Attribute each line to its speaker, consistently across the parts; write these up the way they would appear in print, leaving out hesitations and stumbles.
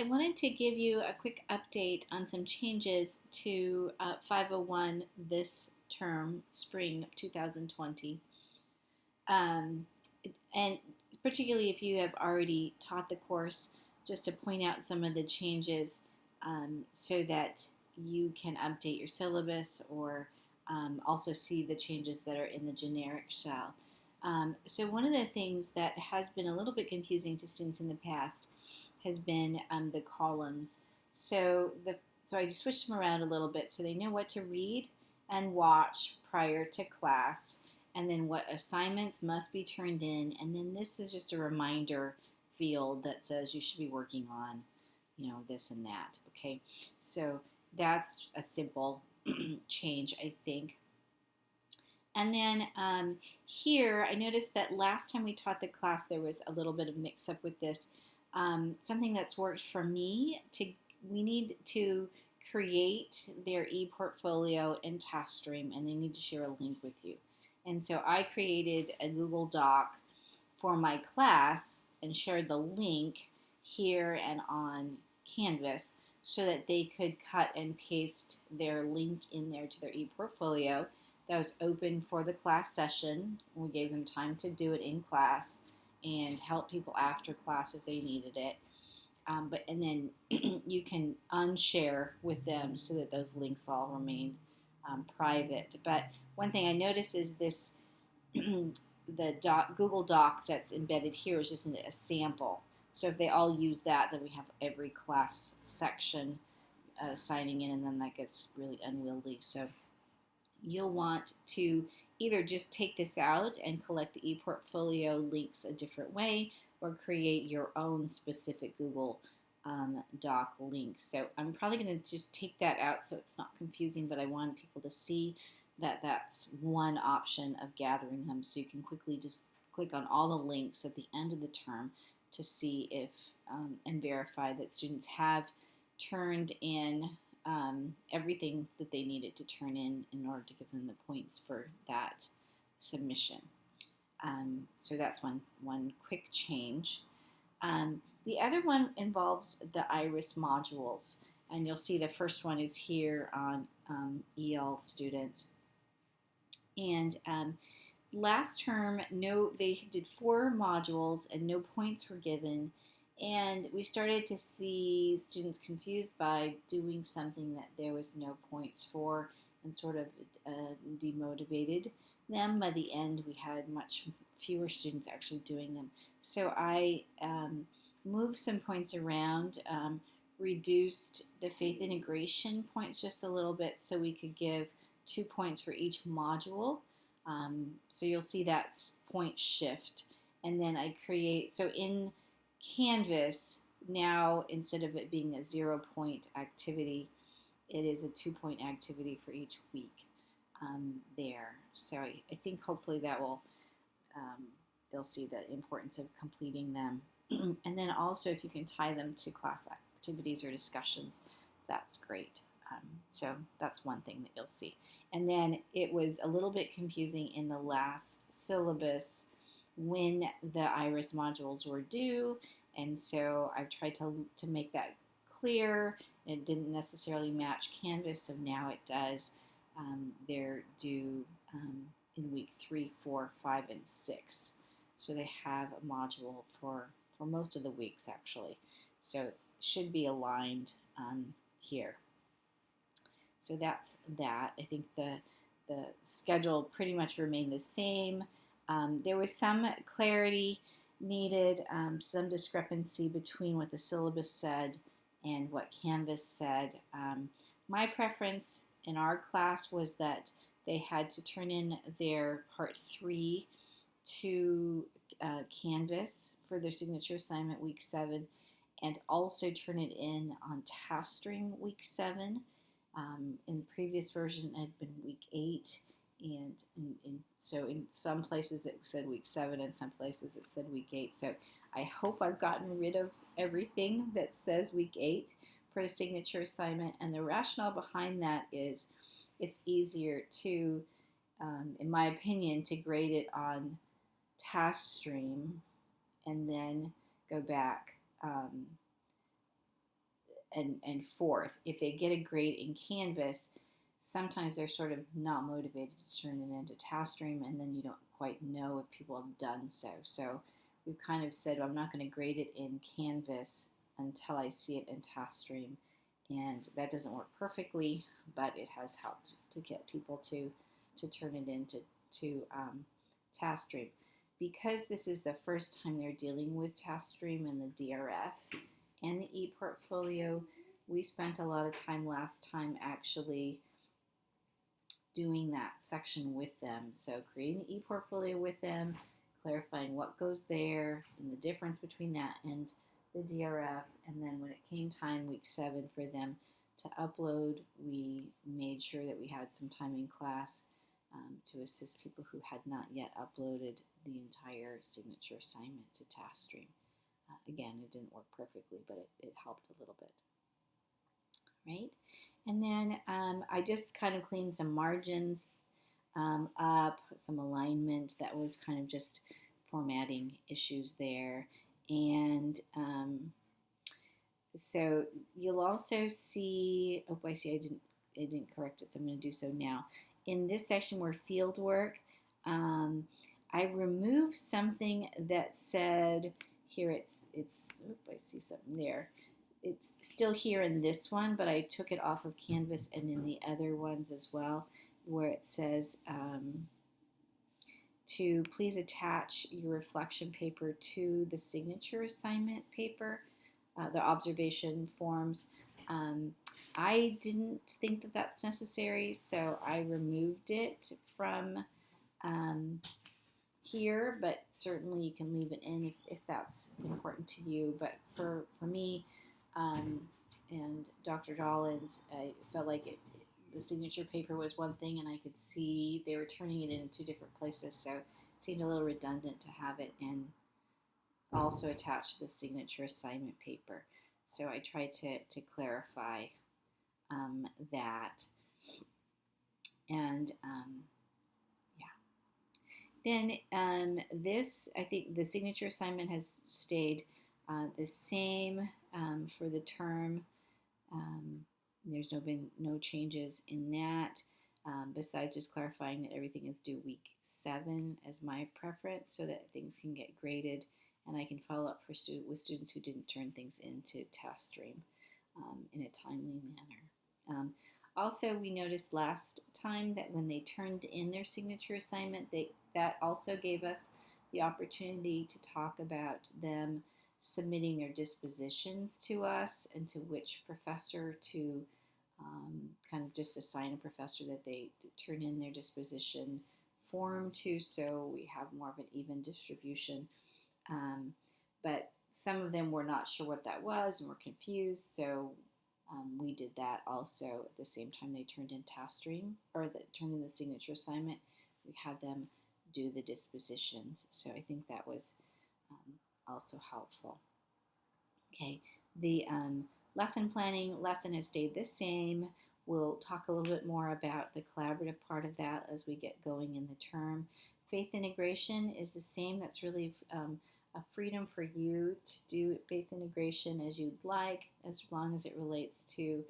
Speaker 1: I wanted to give you a quick update on some changes to 501 this term, spring of 2020. Um, and particularly if you have already taught the course, just to point out some of the changes so that you can update your syllabus or also see the changes that are in the generic shell. So one of the things that has been a little bit confusing to students in the past has been the columns. So I switched them around a little bit so they know what to read and watch prior to class, and then what assignments must be turned in, and then this is just a reminder field that says you should be working on, this and that. Okay, so that's a simple change, I think. And then here, I noticed that last time we taught the class, there was a little bit of mix-up with this. Something that's worked for me, we need to create their e-portfolio in TaskStream, and they need to share a link with you. And so I created a Google Doc for my class and shared the link here and on Canvas so that they could cut and paste their link in there to their e-portfolio. That was open for the class session. We gave them time to do it in class and help people after class if they needed it. And then you can unshare with them so that those links all remain private. But one thing I noticed is this the Google Doc that's embedded here is just a sample. So if they all use that, then we have every class section signing in, and then that gets really unwieldy. So you'll want to either just take this out and collect the ePortfolio links a different way, or create your own specific Google Doc link. So I'm probably going to just take that out so it's not confusing, but I want people to see that that's one option of gathering them, so you can quickly just click on all the links at the end of the term to see if and verify that students have turned in everything that they needed to turn in order to give them the points for that submission. So that's one quick change. The other one involves the IRIS modules, and you'll see the first one is here on EL student. And last term, they did 4 modules and no points were given. And we started to see students confused by doing something that there was no points for, and sort of demotivated them. By the end, we had much fewer students actually doing them. So I moved some points around, reduced the faith integration points just a little bit so we could give 2 points for each module. So you'll see that point shift. And then I create, so in Canvas, now instead of it being a 0-point activity, it is a 2-point activity for each week there. So I think hopefully that will, they'll see the importance of completing them. And then also if you can tie them to class activities or discussions, that's great. So that's one thing that you'll see. And then it was a little bit confusing in the last syllabus when the IRIS modules were due, and so I've tried to make that clear. It didn't necessarily match Canvas, so now it does. They're due in week 3, 4, 5, and 6. So they have a module for most of the weeks actually. So it should be aligned here. So that's that. I think the schedule pretty much remained the same. There was some clarity needed, some discrepancy between what the syllabus said and what Canvas said. My preference in our class was that they had to turn in their part 3 to Canvas for their signature assignment week 7, and also turn it in on TaskStream week 7. In the previous version, it had been week 8, and so in some places it said week 7, and some places it said week 8. So I hope I've gotten rid of everything that says week 8 for a signature assignment, and the rationale behind that is it's easier to, in my opinion, to grade it on TaskStream and then go back and forth. If they get a grade in Canvas, sometimes they're sort of not motivated to turn it into TaskStream, and then you don't quite know if people have done so. So we've kind of said, well, I'm not going to grade it in Canvas until I see it in TaskStream, and that doesn't work perfectly, but it has helped to get people to turn it into TaskStream. Because this is the first time they're dealing with TaskStream and the DRF and the ePortfolio, we spent a lot of time last time actually doing that section with them. So creating the ePortfolio with them, clarifying what goes there and the difference between that and the DRF. And then when it came time, week 7, for them to upload, we made sure that we had some time in class to assist people who had not yet uploaded the entire signature assignment to TaskStream. Again, it didn't work perfectly, but it helped a little bit. Right? And then I just kind of cleaned some margins up, some alignment that was kind of just formatting issues there. And so you'll also see, oh, I see I didn't correct it, so I'm going to do so now. In this section where field work, I removed something that said, here it's I see something there. It's still here in this one, but I took it off of Canvas and in the other ones as well, where it says to please attach your reflection paper to the signature assignment paper, the observation forms. I didn't think that that's necessary, so I removed it from here, but certainly you can leave it in if that's important to you. But for me and Dr. Dollins, I felt like the signature paper was one thing, and I could see they were turning it in 2 different places, so it seemed a little redundant to have it and also attach the signature assignment paper. So I tried to clarify that. And then this, I think the signature assignment has stayed the same for the term. There's been no changes in that, besides just clarifying that everything is due week 7 as my preference, so that things can get graded and I can follow up with students who didn't turn things into TaskStream in a timely manner. Also, we noticed last time that when they turned in their signature assignment, that also gave us the opportunity to talk about them submitting their dispositions to us and to which professor to kind of just assign a professor that they turn in their disposition form to, so we have more of an even distribution. But some of them were not sure what that was and were confused, so we did that also at the same time they turned in TaskStream, or turned in the signature assignment. We had them do the dispositions, so I think that was also helpful. Okay, the lesson planning lesson has stayed the same. We'll talk a little bit more about the collaborative part of that as we get going in the term. Faith integration is the same. That's really a freedom for you to do faith integration as you'd like, as long as it relates to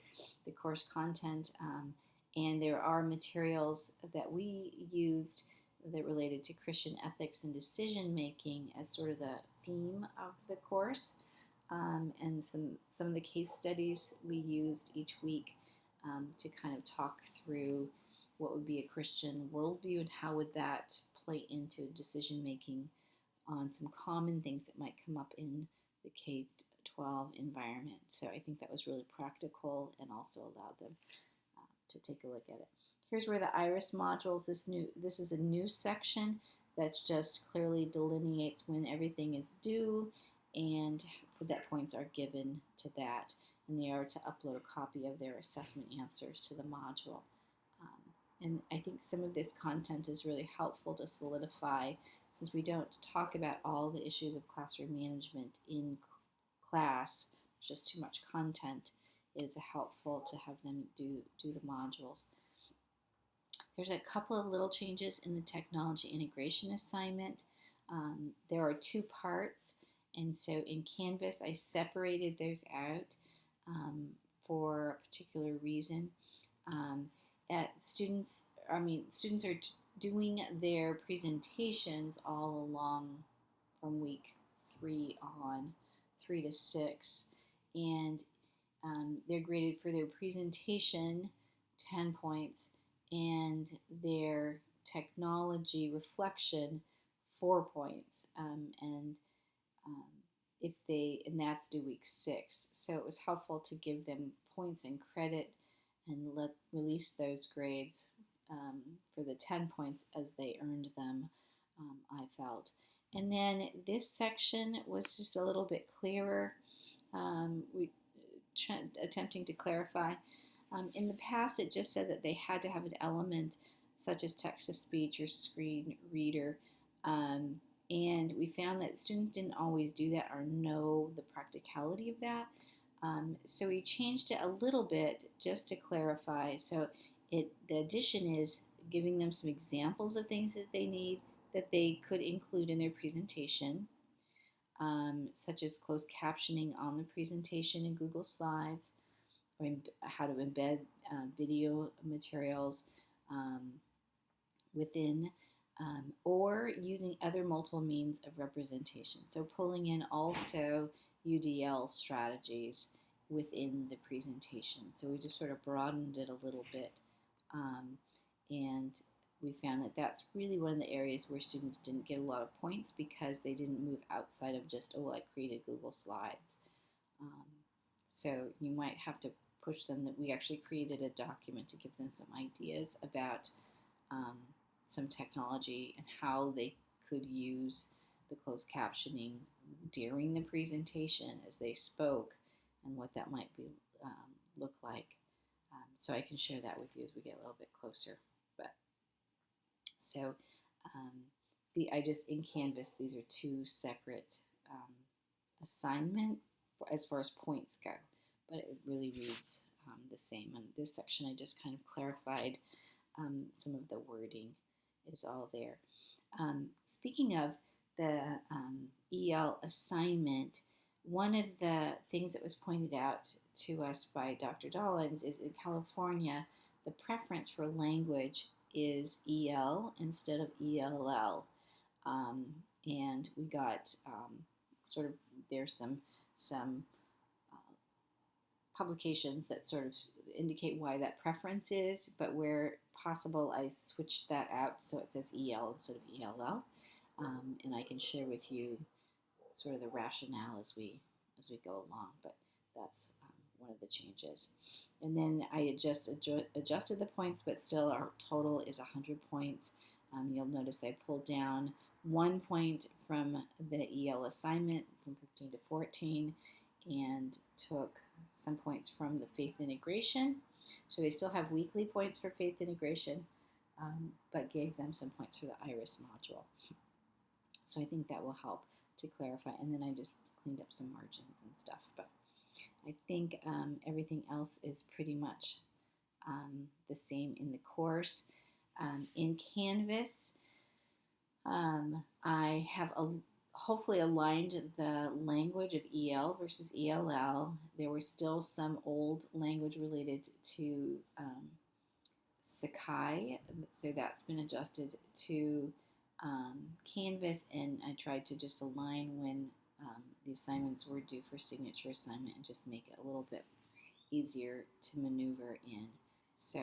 Speaker 1: the course content. And there are materials that we used that related to Christian ethics and decision making as sort of the theme of the course. And some of the case studies we used each week to kind of talk through what would be a Christian worldview and how would that play into decision making on some common things that might come up in the K-12 environment. So I think that was really practical and also allowed them to take a look at it. Here's where the IRIS modules, this is a new section that just clearly delineates when everything is due and that points are given to that, and they are to upload a copy of their assessment answers to the module. And I think some of this content is really helpful to solidify, since we don't talk about all the issues of classroom management in class, there's just too much content. It is helpful to have them do the modules. There's a couple of little changes in the technology integration assignment. There are 2 parts, and so in Canvas I separated those out. for a particular reason. Students are doing their presentations all along from week 3 on, 3 to 6, and they're graded for their presentation 10 points and their technology reflection 4 points. Um, if they and that's due week 6. So it was helpful to give them points and credit and release those grades for the 10 points as they earned them. I felt. And then this section was just a little bit clearer. We attempting to clarify. In the past, it just said that they had to have an element such as text-to-speech or screen reader. And we found that students didn't always do that or know the practicality of that. So we changed it a little bit just to clarify. So the addition is giving them some examples of things that they need that they could include in their presentation, such as closed captioning on the presentation in Google Slides, or how to embed video materials within, or using other multiple means of representation. So pulling in also UDL strategies within the presentation. So we just sort of broadened it a little bit, and we found that that's really one of the areas where students didn't get a lot of points because they didn't move outside of just, oh, I created Google Slides. So you might have to push them that we actually created a document to give them some ideas about some technology and how they could use the closed captioning during the presentation as they spoke and what that might be look like. So I can share that with you as we get a little bit closer. But so I just in Canvas, these are 2 separate assignment as far as points go, but it really reads the same. In this section, I just kind of clarified some of the wording is all there. Speaking of the EL assignment, one of the things that was pointed out to us by Dr. Dollins is in California, the preference for language is EL instead of ELL. And we got sort of, there's some publications that sort of indicate why that preference is, but where possible, I switched that out so it says EL instead of ELL, and I can share with you sort of the rationale as we go along. But that's one of the changes. And then I just adjusted the points, but still our total is 100 points. You'll notice I pulled down 1 point from the EL assignment from 15 to 14 and took some points from the faith integration. So they still have weekly points for faith integration, but gave them some points for the IRIS module. So I think that will help to clarify. And then I just cleaned up some margins and stuff. But I think everything else is pretty much the same in the course. In Canvas, I have hopefully aligned the language of EL versus ELL. There was still some old language related to Sakai, so that's been adjusted to Canvas, and I tried to just align when the assignments were due for signature assignment and just make it a little bit easier to maneuver in. So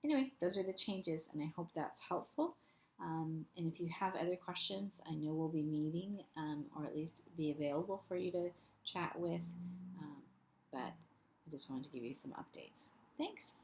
Speaker 1: anyway, those are the changes, and I hope that's helpful. And if you have other questions, I know we'll be meeting, or at least be available for you to chat with, but I just wanted to give you some updates. Thanks.